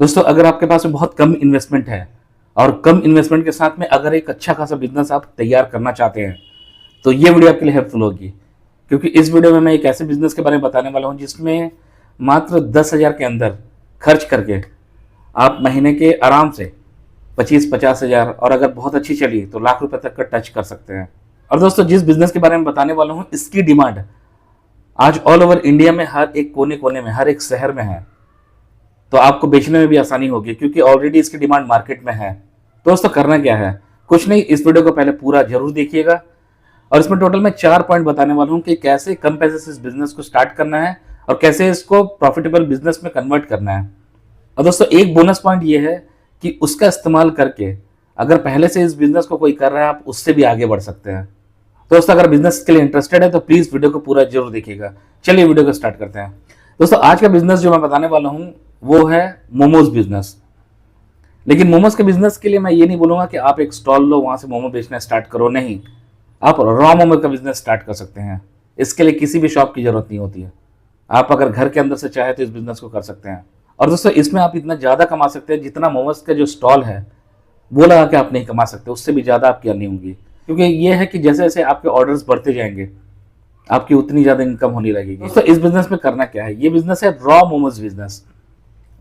दोस्तों, अगर आपके पास में बहुत कम इन्वेस्टमेंट है और कम इन्वेस्टमेंट के साथ में अगर एक अच्छा खासा बिजनेस आप तैयार करना चाहते हैं तो ये वीडियो आपके लिए हेल्पफुल होगी। क्योंकि इस वीडियो में मैं एक ऐसे बिजनेस के बारे में बताने वाला हूं जिसमें मात्र 10,000 के अंदर खर्च करके आप महीने के आराम से 25-50,000 और अगर बहुत अच्छी चली तो लाख रुपए तक का टच कर सकते हैं। और दोस्तों, जिस बिजनेस के बारे में बताने वाला हूं इसकी डिमांड आज ऑल ओवर इंडिया में हर एक कोने कोने में हर एक शहर में है। तो आपको बेचने में भी आसानी होगी क्योंकि ऑलरेडी इसकी डिमांड मार्केट में है। तो दोस्तों, करना क्या है? कुछ नहीं, इस वीडियो को पहले पूरा जरूर देखिएगा और इसमें टोटल मैं 4 पॉइंट बताने वाला हूं कि कैसे कम पैसे से इस बिजनेस को स्टार्ट करना है और कैसे इसको प्रॉफिटेबल बिजनेस में कन्वर्ट करना है। और दोस्तों, एक बोनस पॉइंट ये है कि उसका इस्तेमाल करके अगर पहले से इस बिजनेस को कोई कर रहा है आप उससे भी आगे बढ़ सकते हैं। तो दोस्तों, अगर बिजनेस के लिए इंटरेस्टेड है तो प्लीज वीडियो को पूरा जरूर देखिएगा। चलिए वीडियो को स्टार्ट करते हैं। दोस्तों, आज का बिजनेस जो मैं बताने वाला हूं वो है मोमोज बिजनेस। लेकिन मोमोज के बिजनेस के लिए मैं ये नहीं बोलूंगा कि आप एक स्टॉल लो वहां से मोमो बेचना स्टार्ट करो। नहीं, आप रॉ मोमो का बिजनेस स्टार्ट कर सकते हैं। इसके लिए किसी भी शॉप की जरूरत नहीं होती है। आप अगर घर के अंदर से चाहे तो इस बिजनेस को कर सकते हैं। और दोस्तों, इसमें आप इतना ज्यादा कमा सकते हैं जितना मोमोज का जो स्टॉल है वो लगा के आप नहीं कमा सकते, उससे भी ज्यादा आपकी अर्निंग होगी। क्योंकि ये है कि जैसे जैसे आपके ऑर्डर्स बढ़ते जाएंगे आपकी उतनी ज्यादा इनकम होने लगेगी। दोस्तों, इस बिजनेस में करना क्या है? ये बिजनेस है रॉ मोमोज बिजनेस।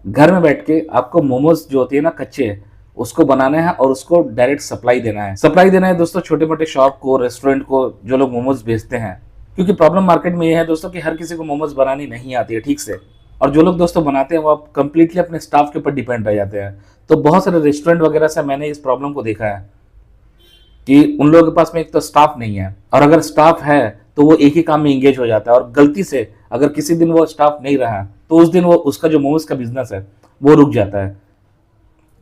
घर में बैठ के आपको मोमोज जो होती है ना कच्चे, उसको बनाना है और उसको डायरेक्ट सप्लाई देना है। सप्लाई देना है दोस्तों छोटे मोटे शॉप को, रेस्टोरेंट को, जो लोग मोमोज बेचते हैं। क्योंकि प्रॉब्लम मार्केट में ये है दोस्तों कि हर किसी को मोमोज बनानी नहीं आती है ठीक से। और जो लोग दोस्तों बनाते हैं वो आप कंप्लीटली अपने स्टाफ के ऊपर डिपेंड रह जाते हैं। तो बहुत सारे रेस्टोरेंट वगैरह से मैंने इस प्रॉब्लम को देखा है कि उन लोगों के पास में एक तो स्टाफ नहीं है, और अगर स्टाफ है तो वो एक ही काम में इंगेज हो जाता है, और गलती से अगर किसी दिन वो स्टाफ नहीं रहा तो उस दिन वो उसका जो मोमोज का बिजनेस है वो रुक जाता है।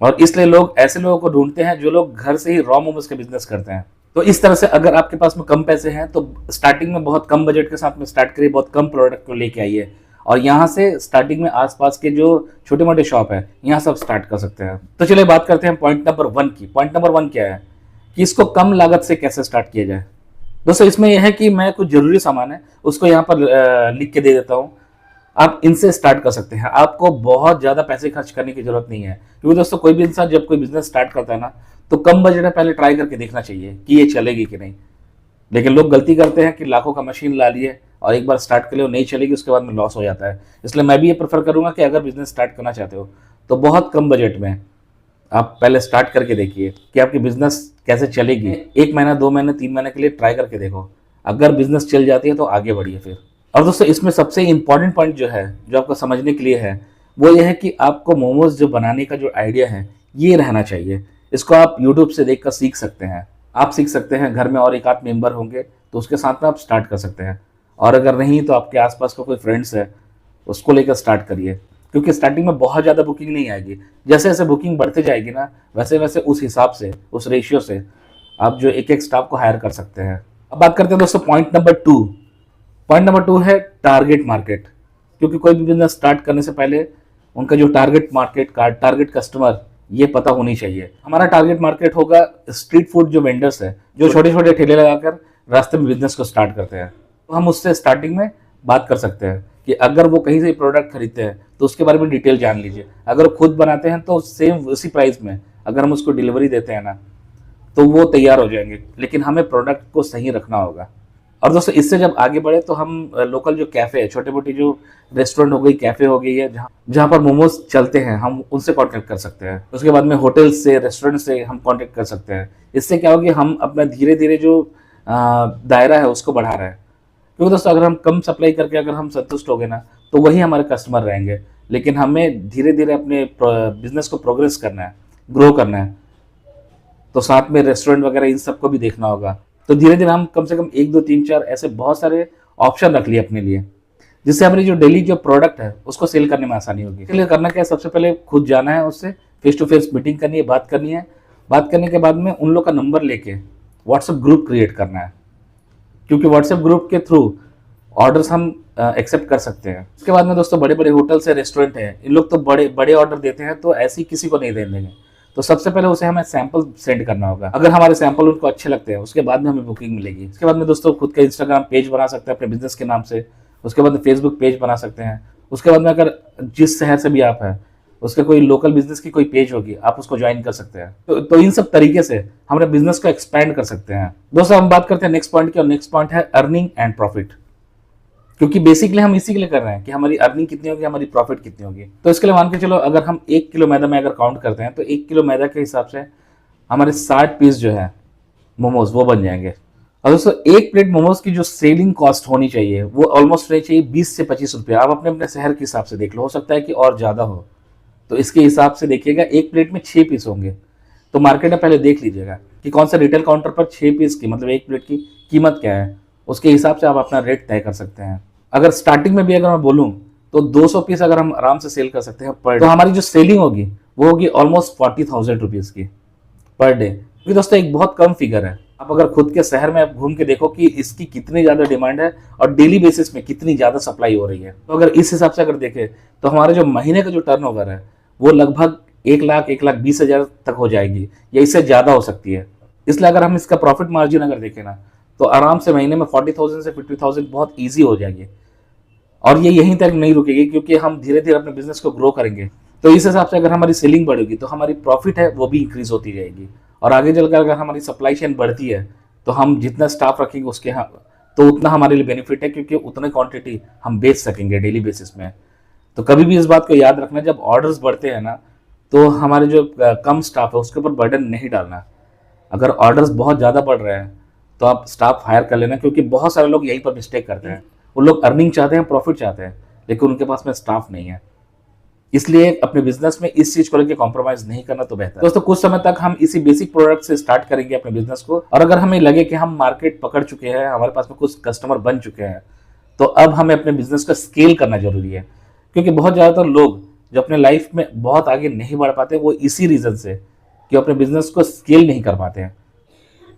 और इसलिए लोग ऐसे लोगों को ढूंढते हैं जो लोग घर से ही रॉ मोमोज का बिजनेस करते हैं। तो इस तरह से अगर आपके पास में कम पैसे हैं तो स्टार्टिंग में बहुत कम बजट के साथ में स्टार्ट करिए, बहुत कम प्रोडक्ट को लेके आइए और यहाँ से स्टार्टिंग में आसपास के जो छोटे मोटे शॉप है यहाँ सब स्टार्ट कर सकते हैं। तो चलिए बात करते हैं पॉइंट नंबर 1 की। पॉइंट नंबर 1 क्या है कि इसको कम लागत से कैसे स्टार्ट किया जाए। दोस्तों, इसमें यह है कि मैं कुछ जरूरी सामान है उसको यहाँ पर लिख के दे देता हूँ। आप इनसे स्टार्ट कर सकते हैं। आपको बहुत ज्यादा पैसे खर्च करने की जरूरत नहीं है। क्योंकि दोस्तों, कोई भी इंसान जब कोई बिजनेस स्टार्ट करता है ना तो कम बजट में पहले ट्राई करके देखना चाहिए कि ये चलेगी कि नहीं। लेकिन लोग गलती करते हैं कि लाखों का मशीन ला लिए और एक बार स्टार्ट कर लियो, नहीं चलेगी, उसके बाद में लॉस हो जाता है। इसलिए मैं भी ये प्रेफर करूंगा कि अगर बिजनेस स्टार्ट करना चाहते हो तो बहुत कम बजट में आप पहले स्टार्ट करके देखिए कि आपकी बिजनेस कैसे चलेगी। 1 महीना, 2 महीने, 3 महीने के लिए ट्राई करके देखो। अगर बिजनेस चल जाती है तो आगे बढ़िए फिर। और दोस्तों, इसमें सबसे इंपॉर्टेंट पॉइंट जो है जो आपको समझने के लिए है वो ये है कि आपको मोमोज जो बनाने का जो आइडिया है ये रहना चाहिए। इसको आप यूट्यूब से देखकर सीख सकते हैं। आप सीख सकते हैं, घर में और एक आध मेंबर होंगे तो उसके साथ में आप स्टार्ट कर सकते हैं। और अगर नहीं तो आपके आसपास का कोई फ्रेंड्स है उसको लेकर स्टार्ट करिए। क्योंकि स्टार्टिंग में बहुत ज़्यादा बुकिंग नहीं आएगी। जैसे जैसे बुकिंग बढ़ते जाएगी ना वैसे वैसे उस हिसाब से, उस रेशियो से आप जो एक एक स्टाफ को हायर कर सकते हैं। अब बात करते हैं दोस्तों पॉइंट नंबर 2। पॉइंट नंबर 2 है टारगेट मार्केट। क्योंकि कोई भी बिजनेस स्टार्ट करने से पहले उनका जो टारगेट मार्केट का टारगेट कस्टमर ये पता होनी चाहिए। हमारा टारगेट मार्केट होगा स्ट्रीट फूड जो वेंडर्स है, जो छोटे छोटे ठेले लगाकर रास्ते में बिजनेस को स्टार्ट करते हैं। तो हम उससे स्टार्टिंग में बात कर सकते हैं कि अगर वो कहीं से प्रोडक्ट खरीदते हैं तो उसके बारे में डिटेल जान लीजिए। अगर वो खुद बनाते हैं तो सेम उसी प्राइस में अगर हम उसको डिलीवरी देते हैं ना तो वो तैयार हो जाएंगे। लेकिन हमें प्रोडक्ट को सही रखना होगा। और दोस्तों, इससे जब आगे बढ़े तो हम लोकल जो कैफे है, छोटे मोटे जो रेस्टोरेंट हो गई, कैफे हो गई है, जहाँ पर मोमोज चलते हैं, हम उनसे कांटेक्ट कर सकते हैं। उसके बाद में होटल से, रेस्टोरेंट से हम कांटेक्ट कर सकते हैं। इससे क्या होगी, हम अपना धीरे धीरे जो दायरा है उसको बढ़ा रहे हैं। क्योंकि दोस्तों, अगर हम कम सप्लाई करके अगर हम संतुष्ट हो गए ना तो वही हमारे कस्टमर रहेंगे। लेकिन हमें धीरे धीरे अपने बिजनेस को प्रोग्रेस करना है, ग्रो करना है। तो साथ में रेस्टोरेंट वगैरह इन सबको भी देखना होगा। तो धीरे धीरे हम कम से कम 1, 2, 3, 4 ऐसे बहुत सारे ऑप्शन रख लिए अपने लिए, जिससे हमारी जो डेली जो प्रोडक्ट है उसको सेल करने में आसानी होगी। इसके लिए करना क्या है, सबसे पहले खुद जाना है, उससे फेस टू फेस मीटिंग करनी है, बात करनी है। बात करने के बाद में उन लोग का नंबर लेके व्हाट्सएप ग्रुप क्रिएट करना है। क्योंकि व्हाट्सएप ग्रुप के थ्रू ऑर्डर्स हम एक्सेप्ट कर सकते हैं। उसके बाद में दोस्तों बड़े बड़े होटल से, रेस्टोरेंट है, इन लोग तो बड़े बड़े ऑर्डर देते हैं तो ऐसी किसी को नहीं देने देंगे। तो सबसे पहले उसे हमें सैंपल सेंड करना होगा। अगर हमारे सैंपल उनको अच्छे लगते हैं उसके बाद में हमें बुकिंग मिलेगी। उसके बाद में दोस्तों खुद का इंस्टाग्राम पेज बना सकते हैं अपने बिजनेस के नाम से। उसके बाद में फेसबुक पेज बना सकते हैं। उसके बाद में अगर जिस शहर से भी आप हैं उसके कोई लोकल बिजनेस की कोई पेज होगी, आप उसको ज्वाइन कर सकते हैं। तो इन सब तरीके से हम अपने बिजनेस को एक्सपैंड कर सकते हैं। दोस्तों हम बात करते हैं नेक्स्ट पॉइंट की, और नेक्स्ट पॉइंट है अर्निंग एंड प्रॉफिट। क्योंकि बेसिकली हम इसी के लिए कर रहे हैं कि हमारी अर्निंग कितनी होगी, हमारी प्रॉफिट कितनी होगी। तो इसके लिए मान के चलो, अगर हम 1 किलो मैदा में अगर काउंट करते हैं तो 1 किलो मैदा के हिसाब से हमारे 60 पीस जो है मोमोज वो बन जाएंगे। और दोस्तों एक प्लेट मोमोज की जो सेलिंग कॉस्ट होनी चाहिए वो ऑलमोस्ट रहनी चाहिए 20 से 25 रुपये। आप अपने अपने शहर के हिसाब से देख लो, हो सकता है कि और ज़्यादा हो। तो इसके हिसाब से देखिएगा, एक प्लेट में 6 पीस होंगे। तो मार्केट में पहले देख लीजिएगा कि कौन सा रिटेल काउंटर पर 6 पीस की मतलब एक प्लेट की कीमत क्या है, उसके हिसाब से आप अपना रेट तय कर सकते हैं। अगर स्टार्टिंग में भी अगर मैं बोलूँ तो 200 पीस अगर हम आराम से सेल कर सकते हैं पर डे, तो हमारी जो सेलिंग होगी वो होगी ऑलमोस्ट 40,000 रुपीज़ की पर डे। क्योंकि दोस्तों एक बहुत कम फिगर है। आप अगर खुद के शहर में घूम के देखो कि इसकी कितनी ज़्यादा डिमांड है और डेली बेसिस में कितनी ज़्यादा सप्लाई हो रही है। तो अगर इस हिसाब से अगर देखें तो हमारे जो महीने का जो टर्नओवर है वो लगभग 1,20,000 तक हो जाएगी, या इससे ज़्यादा हो सकती है। इसलिए अगर हम इसका प्रॉफिट मार्जिन अगर देखें ना, तो आराम से महीने में 40,000 से 50,000 बहुत ईजी हो जाएगी। और ये यहीं तक नहीं रुकेगी, क्योंकि हम धीरे धीरे अपने बिजनेस को ग्रो करेंगे। तो इस हिसाब से अगर हमारी सेलिंग बढ़ेगी तो हमारी प्रॉफिट है वो भी इंक्रीज होती जाएगी। और आगे चलकर अगर हमारी सप्लाई चेन बढ़ती है तो हम जितना स्टाफ रखेंगे उसके तो उतना हमारे लिए बेनिफिट है, क्योंकि उतनी क्वांटिटी हम बेच सकेंगे डेली बेसिस में। तो कभी भी इस बात को याद रखना, जब ऑर्डर्स बढ़ते हैं ना तो हमारे जो कम स्टाफ है उसके ऊपर बर्डन नहीं डालना। अगर ऑर्डर्स बहुत ज़्यादा बढ़ रहे हैं तो आप स्टाफ हायर कर लेना, क्योंकि बहुत सारे लोग यहीं पर मिस्टेक करते हैं। वो लोग अर्निंग चाहते हैं, प्रॉफिट चाहते हैं, लेकिन उनके पास में स्टाफ नहीं है। इसलिए अपने बिजनेस में इस चीज को लेकर कॉम्प्रोमाइज नहीं करना तो बेहतर है। दोस्तों कुछ समय तक हम इसी बेसिक प्रोडक्ट से स्टार्ट करेंगे अपने बिजनेस को, और अगर हमें लगे कि हम मार्केट पकड़ चुके हैं, हमारे पास में कुछ कस्टमर बन चुके हैं, तो अब हमें अपने बिजनेस का स्केल करना जरूरी है। क्योंकि बहुत ज़्यादातर लोग जो अपने लाइफ में बहुत आगे नहीं बढ़ पाते वो इसी रीजन से कि अपने बिजनेस को स्केल नहीं कर पाते हैं।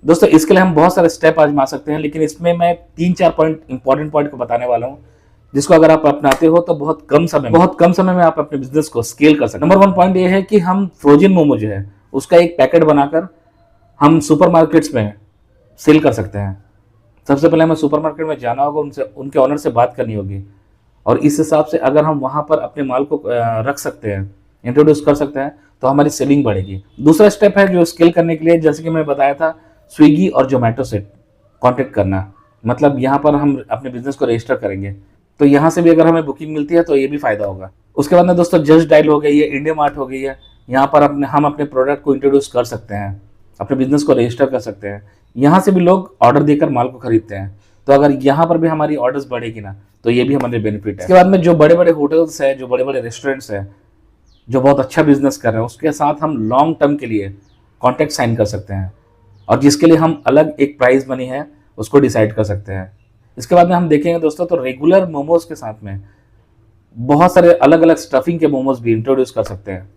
दोस्तों इसके लिए हम बहुत सारे स्टेप आजमा सकते हैं, लेकिन इसमें मैं 3-4 पॉइंट इंपॉर्टेंट पॉइंट को बताने वाला हूँ, जिसको अगर आप अपनाते हो तो बहुत कम समय में आप अपने बिजनेस को स्केल कर सकते हैं। नंबर 1 पॉइंट ये है कि हम फ्रोजन मोमो जो है उसका एक पैकेट बनाकर हम सुपरमार्केट्स में सेल कर सकते हैं। सबसे पहले हमें सुपरमार्केट में जाना होगा, उनसे उनके ऑनर से बात करनी होगी, और इस हिसाब से अगर हम वहाँ पर अपने माल को रख सकते हैं, इंट्रोड्यूस कर सकते हैं, तो हमारी सेलिंग बढ़ेगी। दूसरा स्टेप है जो स्केल करने के लिए, जैसे कि मैंने बताया था, स्विगी और जोमेटो से कांटेक्ट करना। मतलब यहाँ पर हम अपने बिजनेस को रजिस्टर करेंगे, तो यहाँ से भी अगर हमें बुकिंग मिलती है तो ये भी फायदा होगा। उसके बाद में दोस्तों जस्ट डायल हो गई है, इंडिया मार्ट हो गई है, यहाँ पर हम अपने प्रोडक्ट को इंट्रोड्यूस कर सकते हैं, अपने बिजनेस को रजिस्टर कर सकते हैं। यहाँ से भी लोग ऑर्डर देकर माल को खरीदते हैं। तो अगर यहाँ पर भी हमारी ऑर्डर्स बढ़ेगी ना, तो ये भी हमारे बेनिफिट है। इसके बाद में जो बड़े बड़े होटल्स है, जो बड़े बड़े रेस्टोरेंट्स है, जो बहुत अच्छा बिजनेस कर रहे हैं, उसके साथ हम लॉन्ग टर्म के लिए कॉन्ट्रैक्ट साइन कर सकते हैं, और जिसके लिए हम अलग एक प्राइस मनी है उसको डिसाइड कर सकते हैं। इसके बाद में हम देखेंगे दोस्तों, तो रेगुलर मोमोज के साथ में बहुत सारे अलग अलग स्टफिंग के मोमोज भी इंट्रोड्यूस कर सकते हैं।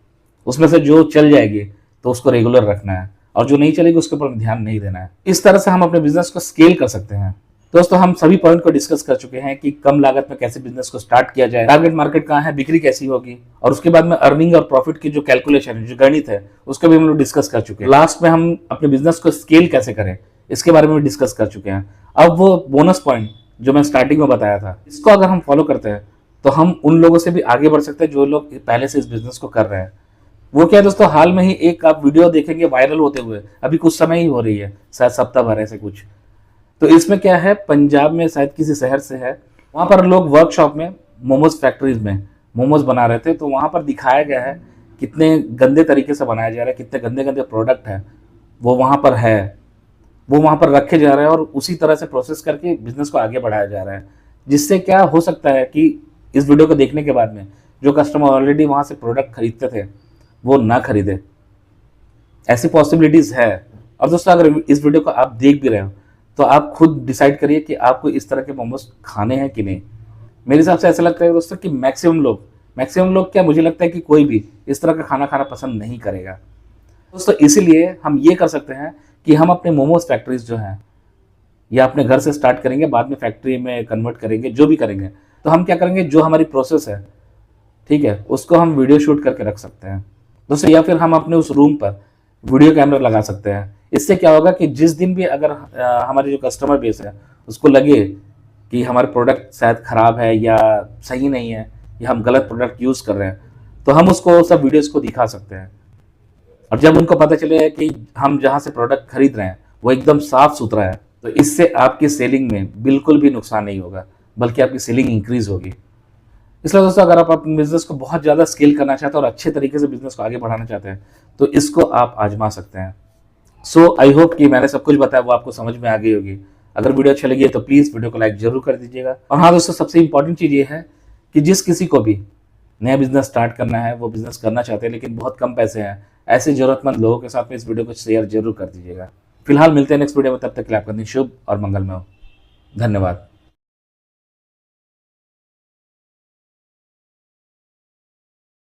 उसमें से जो चल जाएगी तो उसको रेगुलर रखना है, और जो नहीं चलेगी उसके ऊपर ध्यान नहीं देना है। इस तरह से हम अपने बिजनेस को स्केल कर सकते हैं। दोस्तों हम सभी पॉइंट को डिस्कस कर चुके हैं कि कम लागत में कैसे बिजनेस को स्टार्ट किया जाए, टारगेट मार्केट कहाँ है, बिक्री कैसी होगी, और उसके बाद में अर्निंग और प्रॉफिट की जो कैलकुलेशन है, जो गणित है, उसको भी हम लोग डिस्कस कर चुके हैं। लास्ट में हम अपने बिजनेस को स्केल कैसे करें इसके बारे में डिस्कस कर चुके हैं। अब वो बोनस पॉइंट जो मैं स्टार्टिंग में बताया था, इसको अगर हम फॉलो करते हैं तो हम उन लोगों से भी आगे बढ़ सकते हैं जो लोग पहले से इस बिजनेस को कर रहे हैं। वो क्या है दोस्तों, हाल में ही एक आप वीडियो देखेंगे वायरल होते हुए, अभी कुछ समय ही हो रही है, शायद सप्ताह भर ऐसे कुछ। तो इसमें क्या है, पंजाब में शायद किसी शहर से है, वहाँ पर लोग वर्कशॉप में मोमोज फैक्ट्रीज में मोमोज बना रहे थे। तो वहाँ पर दिखाया गया है कितने गंदे तरीके से बनाया जा रहा है, कितने गंदे गंदे प्रोडक्ट है वो वहाँ पर है, वो वहाँ पर रखे जा रहे हैं, और उसी तरह से प्रोसेस करके बिजनेस को आगे बढ़ाया जा रहा है। जिससे क्या हो सकता है कि इस वीडियो को देखने के बाद में जो कस्टमर ऑलरेडी वहाँ से प्रोडक्ट खरीदते थे वो ना खरीदे, ऐसी पॉसिबिलिटीज है। और दोस्तों अगर इस वीडियो को आप देख भी रहे हो तो आप खुद डिसाइड करिए कि आपको इस तरह के मोमोज खाने हैं कि नहीं। मेरे हिसाब से ऐसा लगता है दोस्तों कि मैक्सिमम लोग क्या, मुझे लगता है कि कोई भी इस तरह का खाना खाना पसंद नहीं करेगा। दोस्तों इसीलिए हम ये कर सकते हैं कि हम अपने मोमोज फैक्ट्रीज जो हैं या अपने घर से स्टार्ट करेंगे, बाद में फैक्ट्री में कन्वर्ट करेंगे, जो भी करेंगे। तो हम क्या करेंगे, जो हमारी प्रोसेस है, ठीक है, उसको हम वीडियो शूट करके रख सकते हैं दोस्तों, या फिर हम अपने उस रूम पर वीडियो कैमरा लगा सकते हैं। इससे क्या होगा कि जिस दिन भी अगर हमारे जो कस्टमर बेस है उसको लगे कि हमारे प्रोडक्ट शायद ख़राब है या सही नहीं है, या हम गलत प्रोडक्ट यूज़ कर रहे हैं, तो हम उसको सब वीडियोस को दिखा सकते हैं। और जब उनको पता चले कि हम जहाँ से प्रोडक्ट खरीद रहे हैं वो एकदम साफ सुथरा है, तो इससे आपकी सेलिंग में बिल्कुल भी नुकसान नहीं होगा, बल्कि आपकी सेलिंग इंक्रीज होगी। इसलिए दोस्तों, अगर आप अपने बिजनेस को बहुत ज़्यादा स्केल करना चाहते हैं और अच्छे तरीके से बिजनेस को आगे बढ़ाना चाहते हैं, तो इसको आप आजमा सकते हैं। सो आई होप कि मैंने सब कुछ बताया वो आपको समझ में आ गई होगी। अगर वीडियो अच्छी लगी है तो प्लीज़ वीडियो को लाइक जरूर कर दीजिएगा। और हाँ दोस्तों, सबसे इंपॉर्टेंट चीज़ ये है कि जिस किसी को भी नया बिजनेस स्टार्ट करना है, वो बिजनेस करना चाहते हैं लेकिन बहुत कम पैसे हैं, ऐसे जरूरतमंद लोगों के साथ में इस वीडियो को शेयर जरूर कर दीजिएगा। फिलहाल मिलते हैं नेक्स्ट वीडियो में, तब तक के लिए आपका दिन शुभ और मंगलमय हो। धन्यवाद।